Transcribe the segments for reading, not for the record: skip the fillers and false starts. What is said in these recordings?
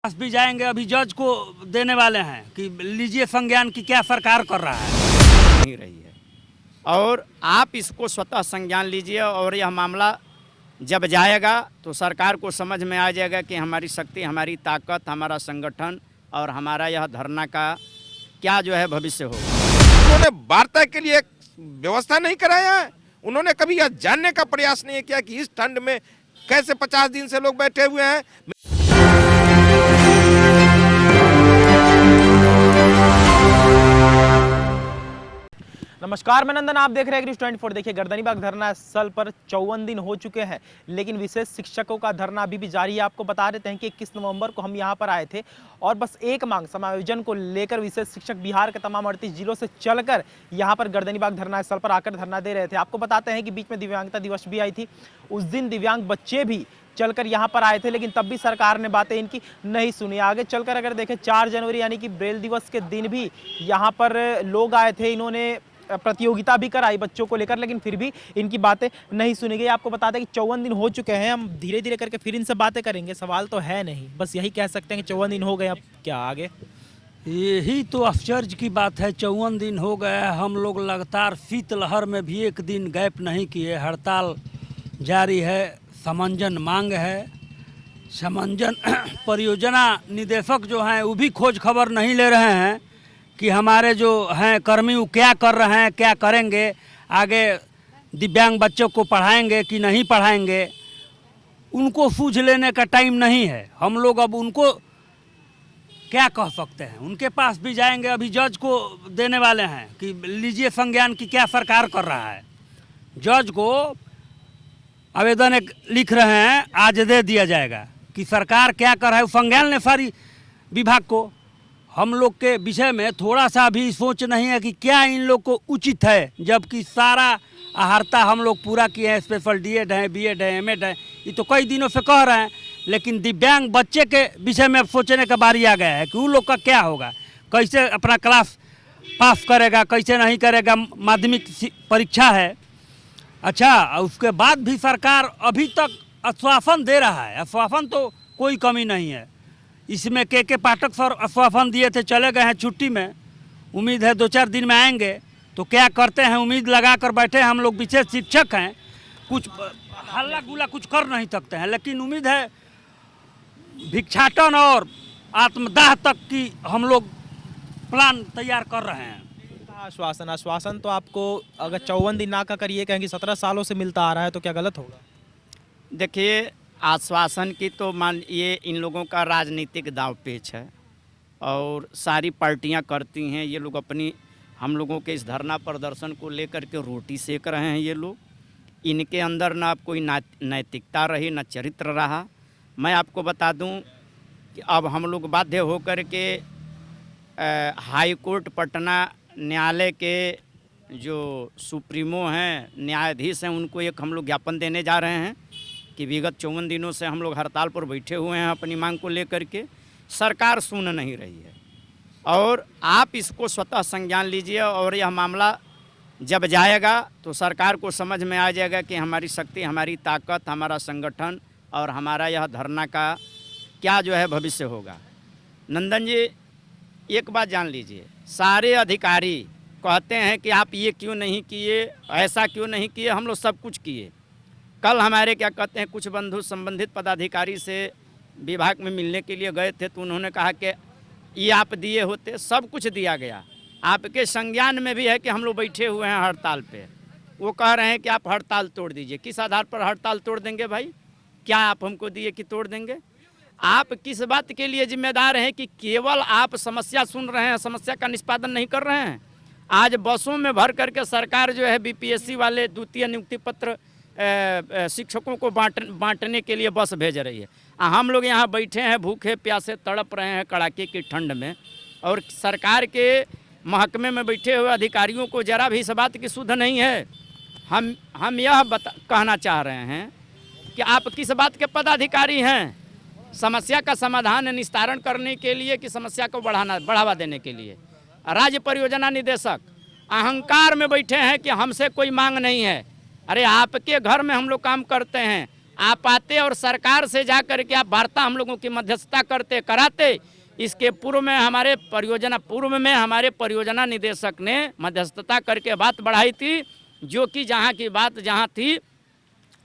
पास भी जाएंगे, अभी जज को देने वाले हैं कि लीजिए संज्ञान की क्या सरकार कर रहा है। नहीं रही है और आप इसको स्वतः संज्ञान लीजिए और यह मामला जब जाएगा तो सरकार को समझ में आ जाएगा कि हमारी शक्ति, हमारी ताकत, हमारा संगठन और हमारा यह धरना का क्या जो है भविष्य होगा। उन्होंने वार्ता के लिए व्यवस्था नहीं कराया है। उन्होंने कभी यह जानने का प्रयास नहीं किया कि इस ठंड में कैसे 50 दिन से लोग बैठे हुए हैं। नमस्कार, मैं नंदन, आप देख रहे हैं न्यूज़ 24। देखिए, गर्दनीबाग धरना स्थल पर 54 दिन हो चुके हैं, लेकिन विशेष शिक्षकों का धरना अभी भी जारी है। आपको बता देते हैं कि 21 नवंबर को हम यहां पर आए थे और बस एक मांग, समायोजन को लेकर विशेष शिक्षक बिहार के तमाम 38 जिलों से चलकर यहां पर गर्दनीबाग धरना स्थल पर आकर धरना दे रहे थे। आपको बताते हैं कि बीच में दिव्यांगता दिवस भी आई थी, उस दिन दिव्यांग बच्चे भी चलकर यहाँ पर आए थे, लेकिन तब भी सरकार ने बातें इनकी नहीं सुनी। आगे चलकर अगर देखें 4 जनवरी यानी कि ब्रेल दिवस के दिन भी यहाँ पर लोग आए थे, इन्होंने प्रतियोगिता भी कराई बच्चों को लेकर, लेकिन फिर भी इनकी बातें नहीं सुनी गई। आपको बता दें कि 54 दिन हो चुके हैं, हम धीरे धीरे करके फिर इनसे बातें करेंगे। सवाल तो है नहीं, बस यही कह सकते हैं कि 54 दिन हो गए, अब क्या आगे। यही तो आश्चर्य की बात है, 54 दिन हो गए, हम लोग लगातार शीतलहर में भी एक दिन गैप नहीं किए। हड़ताल जारी है, समंजन मांग है, समंजन परियोजना निदेशक जो हैं वो भी खोज खबर नहीं ले रहे हैं कि हमारे जो हैं कर्मी वो क्या कर रहे हैं, क्या करेंगे, आगे दिव्यांग बच्चों को पढ़ाएंगे कि नहीं पढ़ाएंगे, उनको सूझ लेने का टाइम नहीं है। हम लोग अब उनको क्या कह सकते हैं, उनके पास भी जाएंगे, अभी जज को देने वाले हैं कि लीजिए संज्ञान की क्या सरकार कर रहा है। जज को आवेदन एक लिख रहे हैं, आज दे दिया जाएगा कि सरकार क्या कर रहा है। संज्ञान ने सारी विभाग को, हम लोग के विषय में थोड़ा सा भी सोच नहीं है कि क्या इन लोग को उचित है, जबकि सारा आहारता हम लोग पूरा किए हैं। स्पेशल डीएड है, बीएड है, एमएड है, ये तो कई दिनों से कह रहे हैं, लेकिन दिव्यांग बच्चे के विषय में अब सोचने का बारी आ गया है कि उन लोग का क्या होगा, कैसे अपना क्लास पास करेगा, कैसे नहीं करेगा। माध्यमिक परीक्षा है, अच्छा, उसके बाद भी सरकार अभी तक आश्वासन दे रहा है। आश्वासन तो कोई कमी नहीं है इसमें। के पाठक सर आश्वासन दिए थे, चले गए हैं छुट्टी में, उम्मीद है 2-4 दिन में आएंगे तो क्या करते हैं, उम्मीद लगा कर बैठे हैं। हम लोग विशेष शिक्षक हैं, कुछ हल्ला गुला कुछ कर नहीं सकते हैं, लेकिन उम्मीद है भिक्षाटन और आत्मदाह तक की हम लोग प्लान तैयार कर रहे हैं। आश्वासन तो आपको अगर 54 दिन ना का करिए, कहेंगे 17 सालों से मिलता आ रहा है, तो क्या गलत होगा। देखिए, आश्वासन की तो मान ये इन लोगों का राजनीतिक दांव पेच है और सारी पार्टियां करती हैं। ये लोग अपनी, हम लोगों के इस धरना प्रदर्शन को लेकर के रोटी सेक रहे हैं। ये लोग, इनके अंदर ना कोई नैतिकता रही, ना चरित्र रहा। मैं आपको बता दूं कि अब हम लोग बाध्य होकर के हाई कोर्ट पटना न्यायालय के जो सुप्रीमो हैं, न्यायाधीश हैं, उनको एक हम लोग ज्ञापन देने जा रहे हैं कि विगत 54 दिनों से हम लोग हड़ताल पर बैठे हुए हैं अपनी मांग को लेकर के, सरकार सुन नहीं रही है और आप इसको स्वतः संज्ञान लीजिए और यह मामला जब जाएगा तो सरकार को समझ में आ जाएगा कि हमारी शक्ति, हमारी ताकत, हमारा संगठन और हमारा यह धरना का क्या जो है भविष्य होगा। नंदन जी, एक बात जान लीजिए, सारे अधिकारी कहते हैं कि आप ये क्यों नहीं किए, ऐसा क्यों नहीं किए, हम लोग सब कुछ किए। कल हमारे क्या कहते हैं कुछ बंधु संबंधित पदाधिकारी से विभाग में मिलने के लिए गए थे, तो उन्होंने कहा कि ये आप दिए होते, सब कुछ दिया गया। आपके संज्ञान में भी है कि हम लोग बैठे हुए हैं हड़ताल पे। वो कह रहे हैं कि आप हड़ताल तोड़ दीजिए। किस आधार पर हड़ताल तोड़ देंगे भाई? क्या आप हमको दिए कि तोड़ देंगे? आप किस बात के लिए जिम्मेदार हैं कि केवल आप समस्या सुन रहे हैं, समस्या का निष्पादन नहीं कर रहे हैं? आज बसों में भर करके सरकार जो है बीपीएससी वाले द्वितीय नियुक्ति पत्र शिक्षकों को बांटने के लिए बस भेज रही है। हम लोग यहाँ बैठे हैं भूखे प्यासे, तड़प रहे हैं कड़ाके की ठंड में, और सरकार के महकमे में बैठे हुए अधिकारियों को जरा भी इस बात की सुध नहीं है। हम यह कहना चाह रहे हैं कि आप किस बात के पदाधिकारी हैं? समस्या का समाधान निस्तारण करने के लिए कि समस्या को बढ़ावा देने के लिए? राज्य परियोजना निदेशक अहंकार में बैठे हैं कि हमसे कोई मांग नहीं है। अरे आपके घर में हम लोग काम करते हैं, आप आते और सरकार से जा कर के आप वार्ता हम लोगों की मध्यस्थता कराते। इसके पूर्व में हमारे परियोजना निदेशक ने मध्यस्थता करके बात बढ़ाई थी, जो कि जहाँ की बात जहाँ थी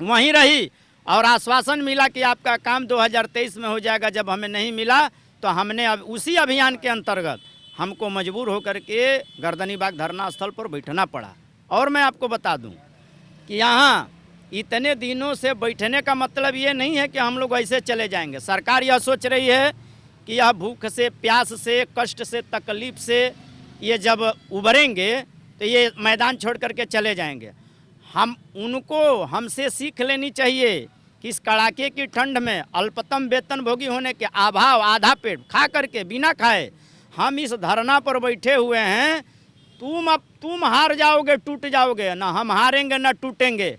वहीं रही, और आश्वासन मिला कि आपका काम 2023 में हो जाएगा। जब हमें नहीं मिला तो हमने अब उसी अभियान के अंतर्गत हमको मजबूर होकर के गर्दनीबाग धरना स्थल पर बैठना पड़ा। और मैं आपको बता दूं कि यहाँ इतने दिनों से बैठने का मतलब ये नहीं है कि हम लोग ऐसे चले जाएंगे। सरकार यह सोच रही है कि यह भूख से, प्यास से, कष्ट से, तकलीफ से ये जब उभरेंगे तो ये मैदान छोड़ करके चले जाएंगे। हमसे सीख लेनी चाहिए कि इस कड़ाके की ठंड में अल्पतम वेतनभोगी होने के अभाव, आधा पेट खा करके, बिना खाए हम इस धरना पर बैठे हुए हैं। तुम हार जाओगे, टूट जाओगे, ना हम हारेंगे ना टूटेंगे।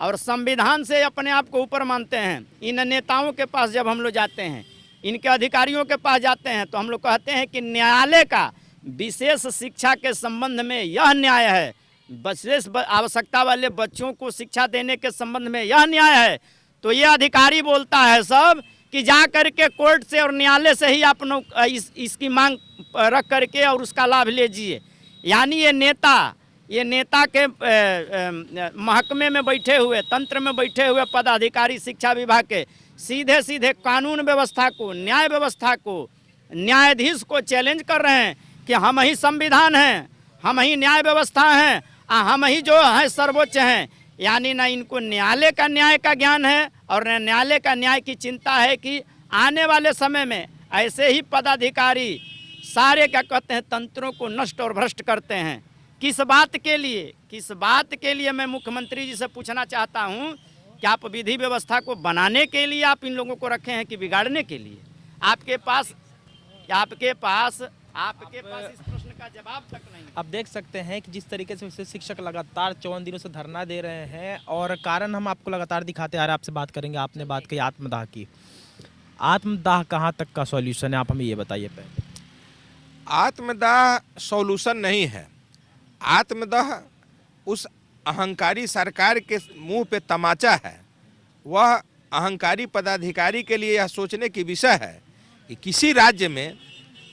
और संविधान से अपने आप को ऊपर मानते हैं। इन नेताओं के पास जब हम लोग जाते हैं, इनके अधिकारियों के पास जाते हैं, तो हम लोग कहते हैं कि न्यायालय का विशेष शिक्षा के संबंध में यह न्याय है, विशेष आवश्यकता वाले बच्चों को शिक्षा देने के संबंध में यह न्याय है। तो ये अधिकारी बोलता है सब कि जा करके कोर्ट से और न्यायालय से ही आप इसकी मांग रख करके और उसका लाभ लीजिए। यानी ये नेता के महकमे में बैठे हुए, तंत्र में बैठे हुए पदाधिकारी शिक्षा विभाग के सीधे सीधे कानून व्यवस्था को, न्याय व्यवस्था को, न्यायाधीश को चैलेंज कर रहे हैं कि हम ही संविधान हैं, हम ही न्याय व्यवस्था हैं, हम ही जो है सर्वोच्च हैं। यानी ना इनको न्यायालय का न्याय का ज्ञान है और न न्यायालय का न्याय की चिंता है कि आने वाले समय में ऐसे ही पदाधिकारी सारे क्या कहते हैं तंत्रों को नष्ट और भ्रष्ट करते हैं। किस बात के लिए मैं मुख्यमंत्री जी से पूछना चाहता हूं कि आप विधि व्यवस्था को बनाने के लिए आप इन लोगों को रखे हैं कि बिगाड़ने के लिए? आपके पास इस प्रश्न का जवाब तक नहीं। आप देख सकते हैं कि जिस तरीके से विशेष शिक्षक लगातार 54 दिनों से धरना दे रहे हैं, और कारण हम आपको लगातार दिखाते आ रहे हैं। आपसे बात करेंगे। आपने बात की आत्मदाह की। आत्मदाह कहाँ तक का सॉल्यूशन है, आप हमें ये बताइए पहले। आत्मदाह सॉल्यूशन नहीं है। आत्मदाह उस अहंकारी सरकार के मुंह पे तमाचा है। वह अहंकारी पदाधिकारी के लिए यह सोचने की विषय है कि किसी राज्य में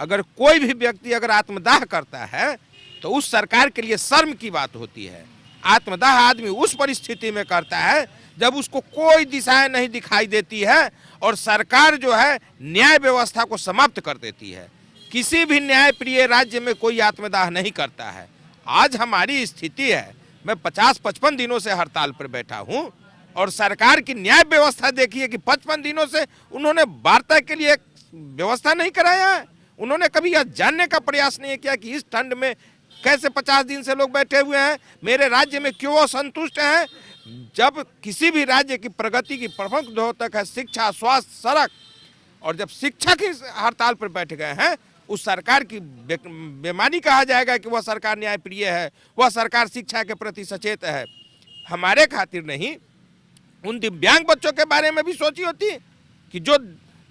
अगर कोई भी व्यक्ति अगर आत्मदाह करता है तो उस सरकार के लिए शर्म की बात होती है। आत्मदाह आदमी उस परिस्थिति में करता है जब उसको कोई दिशाएं नहीं दिखाई देती है और सरकार जो है न्याय व्यवस्था को समाप्त कर देती है। किसी भी न्यायप्रिय राज्य में कोई आत्मदाह नहीं करता है। आज हमारी स्थिति है, मैं 50-55 दिनों से हड़ताल पर बैठा हूं और सरकार की न्याय व्यवस्था देखिए कि 55 दिनों से उन्होंने वार्ता के लिए व्यवस्था नहीं कराया है। उन्होंने कभी यह जानने का प्रयास नहीं किया कि इस ठंड में कैसे 50 दिन से लोग बैठे हुए हैं, मेरे राज्य में क्यों असंतुष्ट हैं। जब किसी भी राज्य की प्रगति की प्रमुख द्योतक है शिक्षा, स्वास्थ्य, सड़क, और जब शिक्षक ही हड़ताल पर बैठ गए हैं, उस सरकार की बेईमानी कहा जाएगा कि वह सरकार न्यायप्रिय है, वह सरकार शिक्षा के प्रति सचेत है। हमारे खातिर नहीं, उन दिव्यांग बच्चों के बारे में भी सोची होती कि जो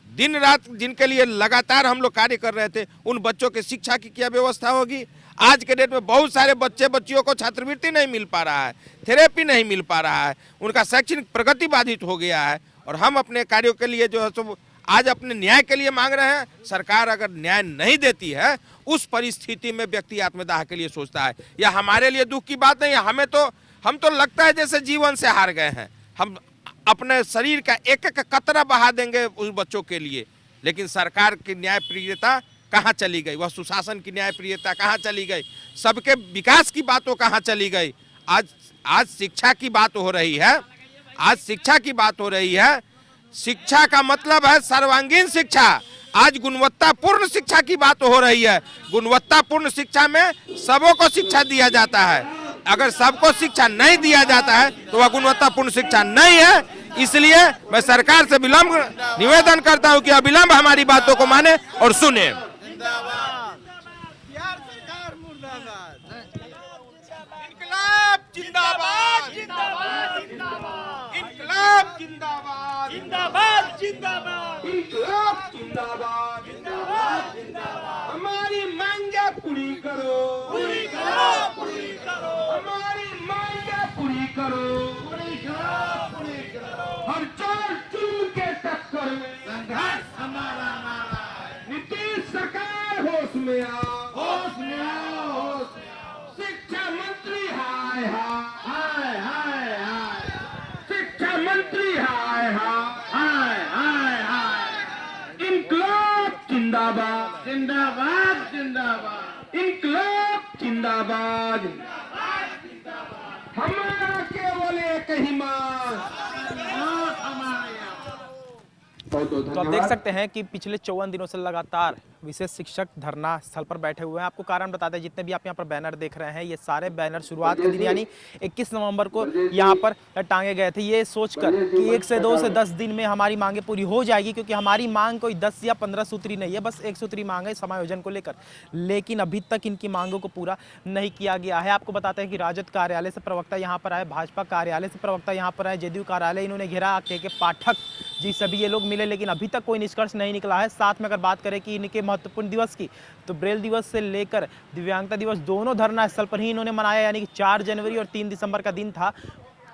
दिन रात जिनके लिए लगातार हम लोग कार्य कर रहे थे, उन बच्चों के शिक्षा की क्या व्यवस्था होगी। आज के डेट में बहुत सारे बच्चियों को छात्रवृत्ति नहीं मिल पा रहा है, थेरेपी नहीं मिल पा रहा है, उनका शैक्षणिक प्रगति बाधित हो गया है। और हम अपने कार्यों के लिए जो है सो आज अपने न्याय के लिए मांग रहे हैं। सरकार अगर न्याय नहीं देती है, उस परिस्थिति में व्यक्ति आत्मदाह के लिए सोचता है। यह हमारे लिए दुख की बात नहीं है। हम तो लगता है जैसे जीवन से हार गए हैं। हम अपने शरीर का एक एक कतरा बहा देंगे उस बच्चों के लिए, लेकिन सरकार की न्यायप्रियता कहाँ चली गई? वह सुशासन की न्यायप्रियता कहाँ चली गई? सबके विकास की बातों कहाँ चली गई? आज शिक्षा की बात हो रही है। आज शिक्षा की बात हो रही है। शिक्षा का मतलब है सर्वांगीण शिक्षा। आज गुणवत्तापूर्ण शिक्षा की बात हो रही है। गुणवत्तापूर्ण शिक्षा में सबों को शिक्षा दिया जाता है। अगर सबको शिक्षा नहीं दिया जाता है तो वह गुणवत्तापूर्ण शिक्षा नहीं है। इसलिए मैं सरकार से विलंब निवेदन करता हूं कि अविलंब हमारी बातों को माने और सुने। जिंदाबाद जिंदाबाद जिंदाबाद इनकलाब जिंदाबाद जिंदाबाद जिंदाबाद इनकलाब जिंदाबाद जिंदाबाद जिंदाबाद हमारी मांगे पूरी करो पूरी करो पूरी करो हमारी मांगे पूरी करो पूरी करो पूरी करो हर में आओ, होश में आओ, होश में आओ। शिक्षा मंत्री हाय हाय हाय हाय, शिक्षा मंत्री हाय हाय हाय हाय। इनकलाब जिंदाबाद जिंदाबाद जिंदाबाद, इनकलाब जिंदाबाद। हमारा केवल एक ही मांग, तो आप देख सकते हैं कि पिछले 54 दिनों से लगातार विशेष शिक्षक धरना स्थल पर बैठे हुए हैं। आपको कारण बताते हैं, जितने भी आप यहाँ पर बैनर देख रहे हैं, ये सारे बैनर शुरुआत के दिन यानी 21 नवंबर को यहाँ पर टांगे गए थे, ये सोचकर कि 1 से 2 से 10 दिन में हमारी मांगे पूरी हो जाएगी, क्योंकि हमारी मांग कोई 10 या 15 सूत्री नहीं है, बस 1 सूत्री मांग है समायोजन को लेकर। लेकिन अभी तक इनकी मांगों को पूरा नहीं किया गया है। आपको बताते हैं कि राजद कार्यालय से प्रवक्ता यहाँ पर आए, भाजपा कार्यालय से प्रवक्ता यहाँ पर आए, जेडीयू कार्यालय इन्होंने घेरा, के पाठक जी सभी ये लोग मिले, लेकिन अभी तक कोई निष्कर्ष नहीं निकला है। साथ में अगर बात करें कि इनके महत्वपूर्ण दिवस की, तो ब्रेल दिवस से लेकर दिव्यांगता दिवस दोनों धरना स्थल पर ही इन्होंने मनाया, यानी कि 4 जनवरी और 3 दिसंबर का दिन था,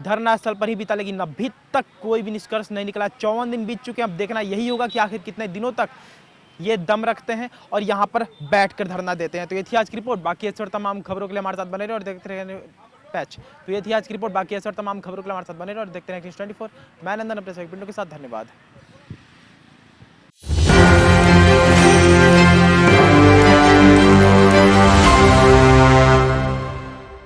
धरना स्थल पर ही बीता, लेकिन अभी तक कोई भी निष्कर्ष नहीं निकला। 54 दिन बीत चुके हैं, अब देखना यही होगा कि आखिर कितने दिनों तक ये दम रखते हैं और यहाँ पर बैठकर धरना देते हैं। तो ये थी आज की रिपोर्ट, बाकी ऐसे और तमाम खबरों के लिए हमारे साथ बने रहे और देखते रहे पैच। तो ये थी आज की रिपोर्ट, बाकी ऐसे और तमाम खबरों के लिए हमारे साथ बने रहे और देखते रहे News 24। मैं नंदन अपने सभी पिंडों के साथ, धन्यवाद।